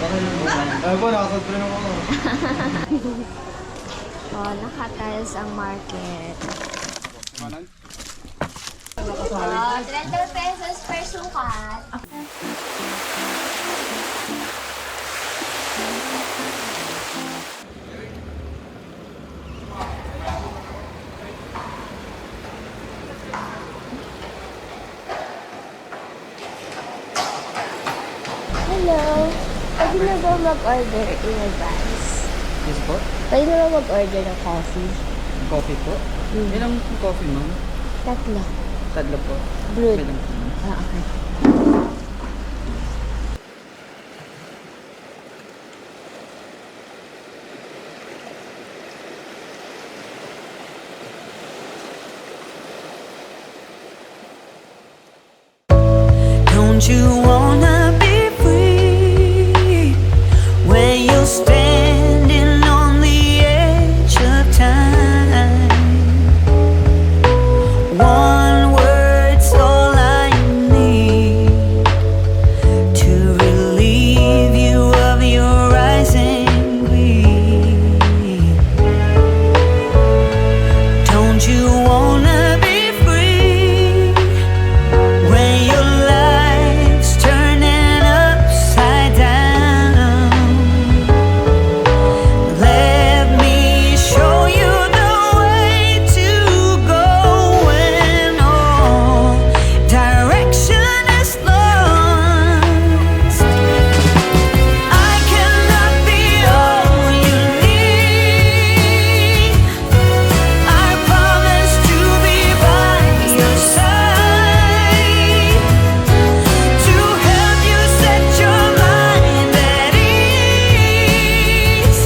Okay lang po. Ay po, nakasubscribe na po ako. Oh, naka-tiles ang market. 30 pesos per sukat. Hello. Pwede na ba mag-order in advance? Yes po? Pwede na ba mag-order ng coffee? Coffee po? Ilang coffee, ma'am? 3. Tatlo po. Brewed. Okay lang po. Okay. Don't you wanna be free when you're standing on the edge of time? One word's all I need to relieve you of your rising grief. Don't you wanna be free when your life's turning upside down? Let me show you the way to go when all direction is lost. I cannot be all you need. I promise to be by your side, to help you set your mind at ease.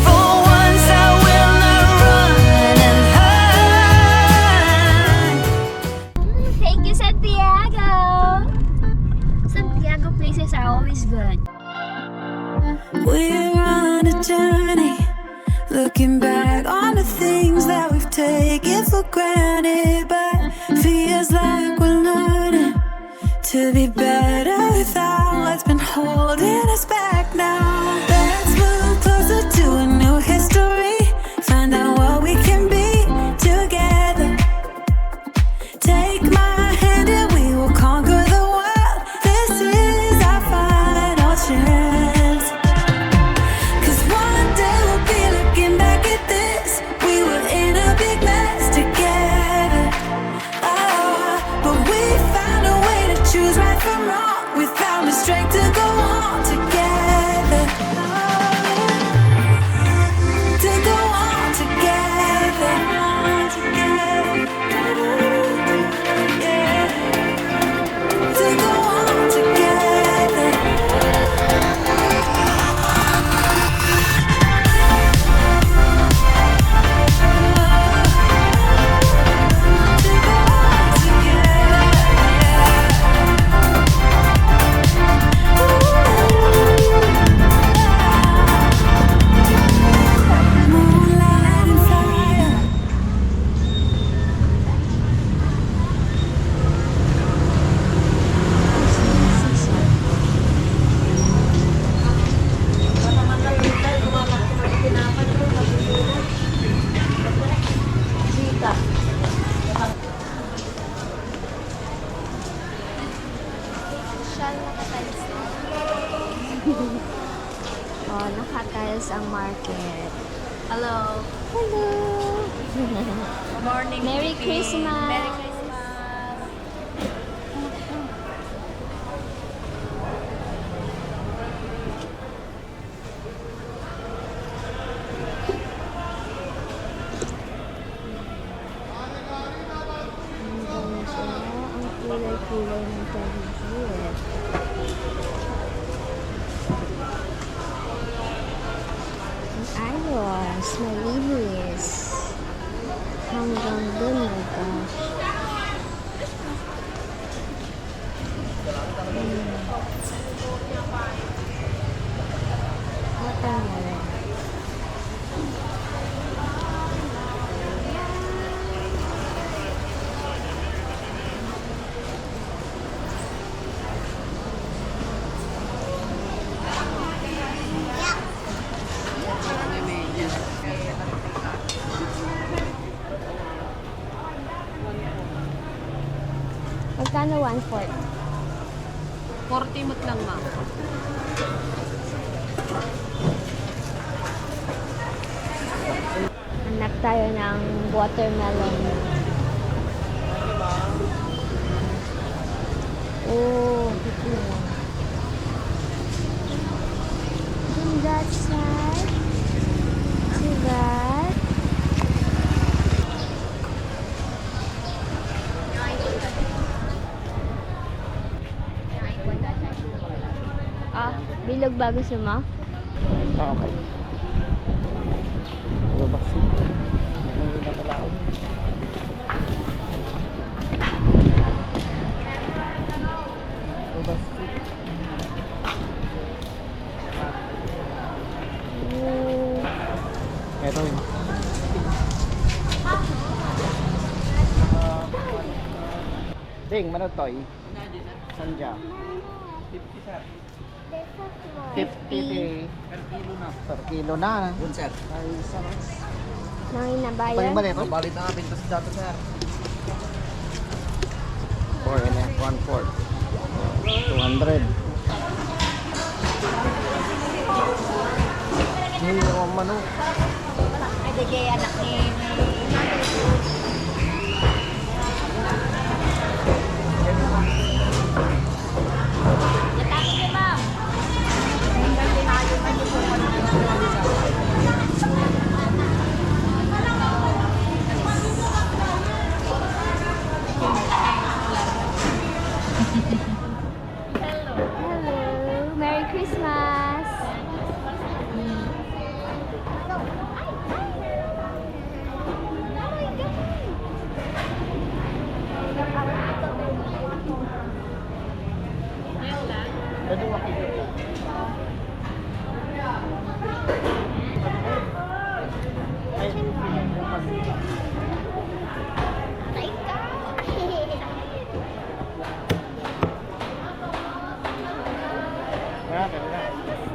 For once I will not run and hide. Thank you, Santiago! Santiago places are always good. We're on a journey, looking back on the things that we've taken for granted, but feels like we're learning to be better without what's been holding us back now. Let's move closer to a new history, find out what we can be together. Take my hand and we will conquer the world. This is our final chance. 'Cause one day we'll be looking back at this. We were in a big mess together. Oh, but we found a way to choose right from wrong. We found the strength to go on together. To go on together. Yeah. To go on together. Moonlight and fire. Siya naka-tiles na. Oh, naka-tiles ang market. Hello. Hello! Good morning. Merry Philippines. Christmas. Merry Christmas. Ang siya. Ang kulay-kulay ng paligid. Ang ayos. Malinis. Hanggang dun, my gosh. Watermelon. Magkano 1/4? 40 mut lang, ma'am. Hanap tayo ng watermelon. Oh, ito. On that side. See that? Ah, bilog ba gusto mo? Okay. Ano ba si? Ano na pala ako? Ano ba si? Ito yun. Ding, manotoy. Santiago. 50 sir. 50 per kilo na. Per kilo na. Yun sir. Ay, saras. Nangin na ba Ito yung yun? balit. Balit na pinto sa dato sir. 4 and a half, 1/4. 200. Hindi ako manok. Ay, digay anak ni... Yatapos niyo, ma'am. Hello! Merry Christmas!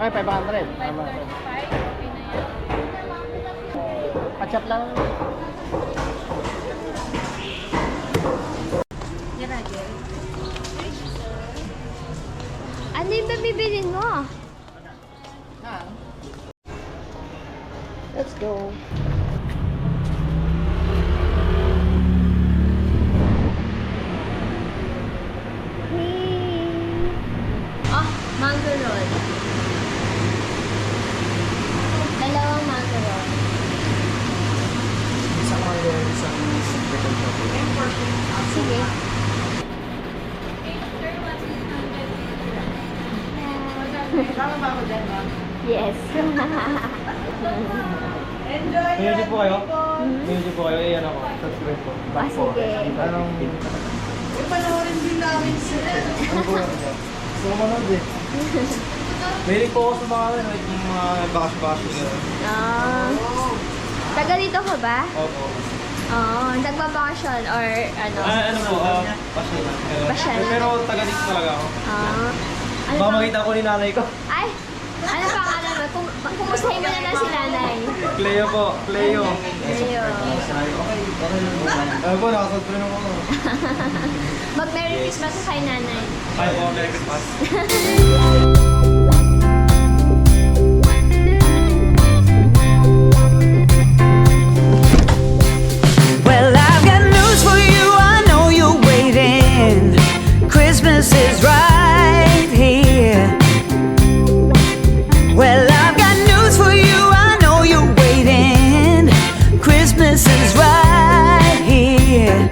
Ay, 500. Patchap lang. Ano yung bibilin mo? Let's go. Ah, mango roll. Dalawang mango roll. Isang mango, isang second chocolate. Sige. Tama ba ako dyan, ma'am? Yes. Music po kayo? Music po kayo, iyan ako. Subscribe po. Ah, sige. Anong... Panoorin din namin sila. Ano po yan? Gusto ko manood eh. Mahilig po ako sa mga yung mga bash-bash. Ah. Taga dito ka ba? Opo. Oo. Nagbabakasyon or ano? Ano po? Pasyon lang. Pasyon. Pero taga dito talaga ako. Ah. Ano Baka pang- makita ko ni nanay ko. Ay! Ano pangalan mo? Kumustahin mo na lang si nanay. Cleo po. Cleo. Cleo. Ano po, nakasubscribe na ako. Mag-Merry Christmas ka kay nanay. Ay po, Merry Christmas. Well, I've got news for you. I know you're waiting. Christmas is right here. Well, I've got news for you. I know you're waiting. Christmas is right here.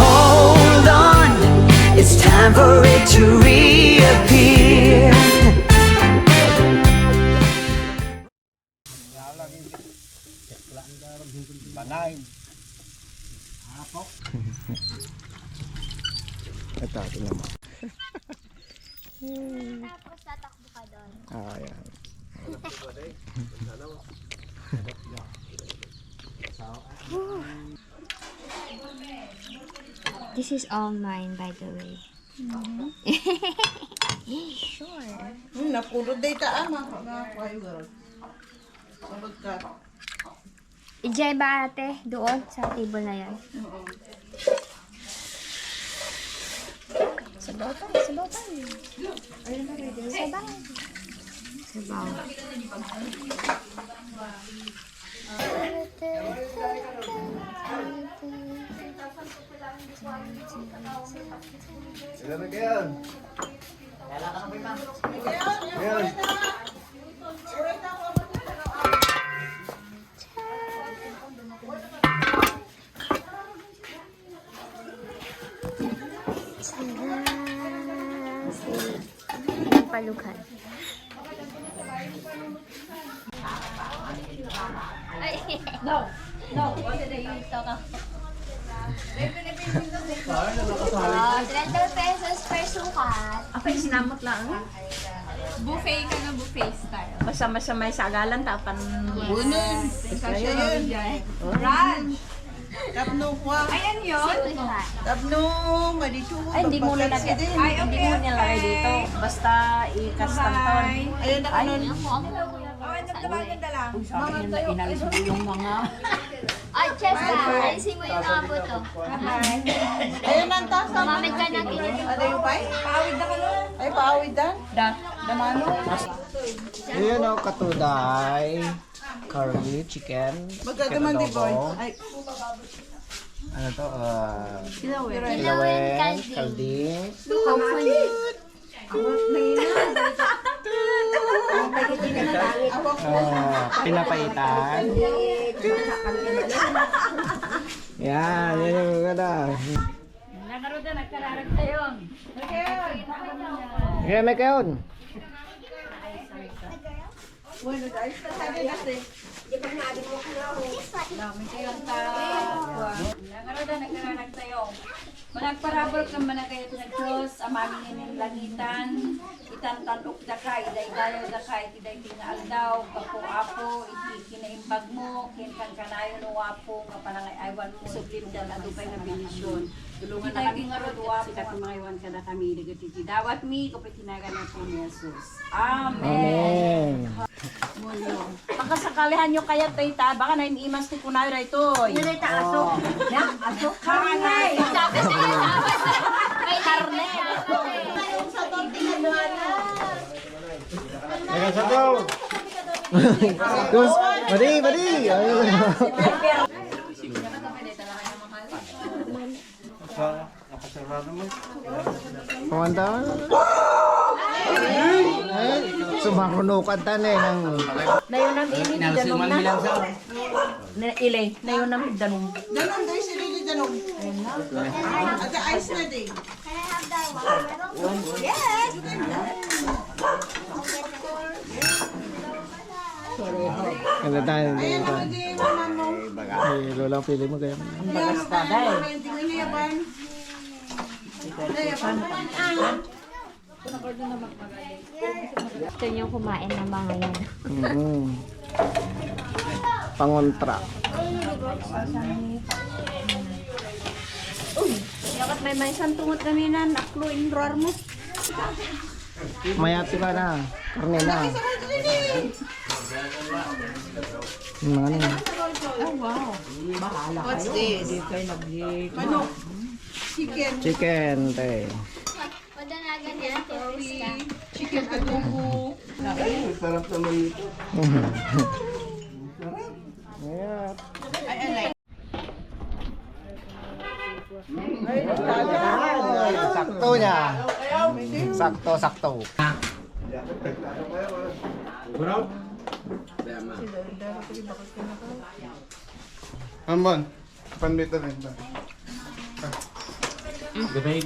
Hold on, it's time for it to reappear. Ito, tingnan mo. Tapos tatakbo ka doon. Ayan. This is all mine, by the way. Sure. Napulot day ta ama. Nakakuha yung gano'n. Sulod ka. Ijay ba ate? Doon sa table na yan. Oo. Sabaw tayo. Ayun na rin. Sabaw. Sabaw. Ilan na kayo? Ngayon. Palukan. No. Kasi na yung ito ka. 30 pesos per sukat. Ako yung sinamot lang. Buffet ka na, buffet style. Basta may sagalan tapan. Bunin. Kasya yun. Ranch. Tapno kwa. Ayan yun. Tapno, madito. Ay, hindi mo nilagay. Ay, Hindi okay, mo nilagay okay. dito. Basta i-custom ton. Ayun na kanon. Sa akin na inalis mo yung mga... Ay, Chesta, alisin mo yung mga buto. Ayun ang tasa. Mamit ka na kinito. Ano yung pay? Paawid na kanon. Ay, paawid dan. Damano. Ayan o, katuday. Curry, chicken. Magkagaman di boy. Ay, Ano to? Kilawin, Kaldi. hopefully. Pinapaitan. Yan, yan yung maganda. Nagaroon na, nagkararag tayo. Okay, may kayon. bueno guys, sabi kasi. Nagaroon na, nagkararag tayo. Managparabot ka man na kayo na Diyos, amaming inin langitan, itantanok da ka, iday-dayo da ka, itiday tinaaldaw, kapo-apo, ikinaimbag mo, kinkan kanayo no wapo, nga panangay aywan mo, sublim da na dupay na binisyon. Tulungan na kami nga rodwa, kita kumangaywan ka na kami, nagatiti dawat mi, kapit tinagan na po ni Jesus. Amen. Pakasakalihan nyo kaya tita, baka na iniimas ni kunay ra ito. Yun ay taaso. Ya, aso. Karanay. May karne. Teka, sabaw! Kus, badi! Ayun. Pamanta? Sumakunukan tan eh. Nayon ang ini di danong na. Na ilay, nayon ang danong. Danon guys, silili danon. Ada ice na din. Yes. Ano tayo? Ayan ang hindi mama mo. Ay, lolang pili mo kaya. Bagas ka dahil. Hindi mo inayapan. Inayapan. Gusto niyo kumain ng mga yan. Pangontra. Dapat may isang tungot kami na naklo inroar mo. Mayati ka na. Karne na. Mga ano. What's this? Manok. Chicken. Chicken, te. Padanagan yan, tiwis ka. Chicken adobo. Sarap naman ito. Sarap. Ay, alay. Sakto niya. Sakto. Ambon, pandito rin.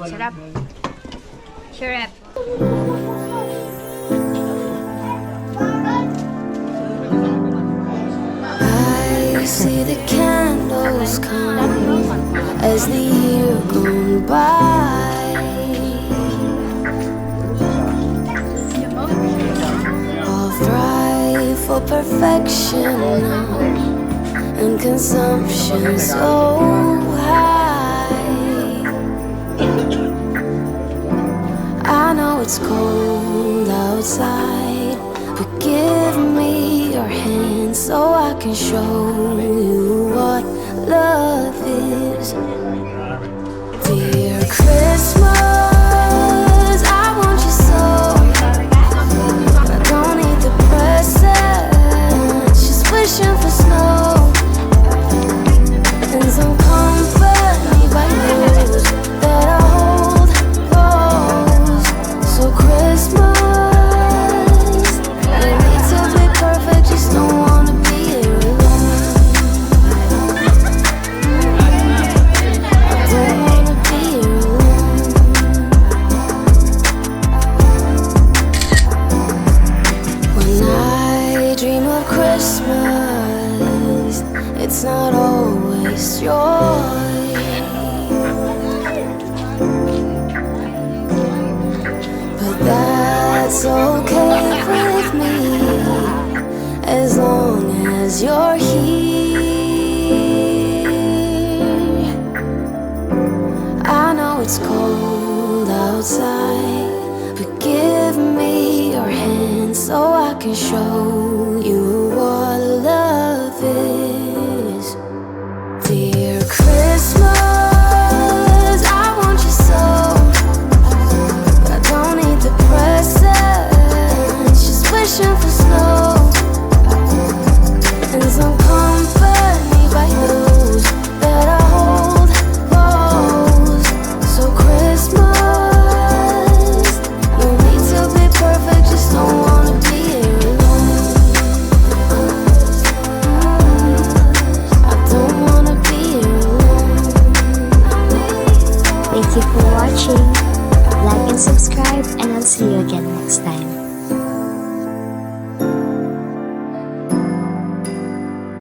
Sarap. Sure. I see the candles come as the year gone by. All strive for perfection and consumption so high. I know it's cold outside, but give me your hand so I can show you what love is. Dear Christmas, Christmas. No need to be perfect, just don't wanna be here alone. I don't wanna be here alone. When I dream of Christmas, it's not always joy. But that's okay with me, as long as you're here. I know it's cold outside, but give me your hand so I can show you what love is. Dear Christmas, I want you so, but I don't need the presents. Just wishing for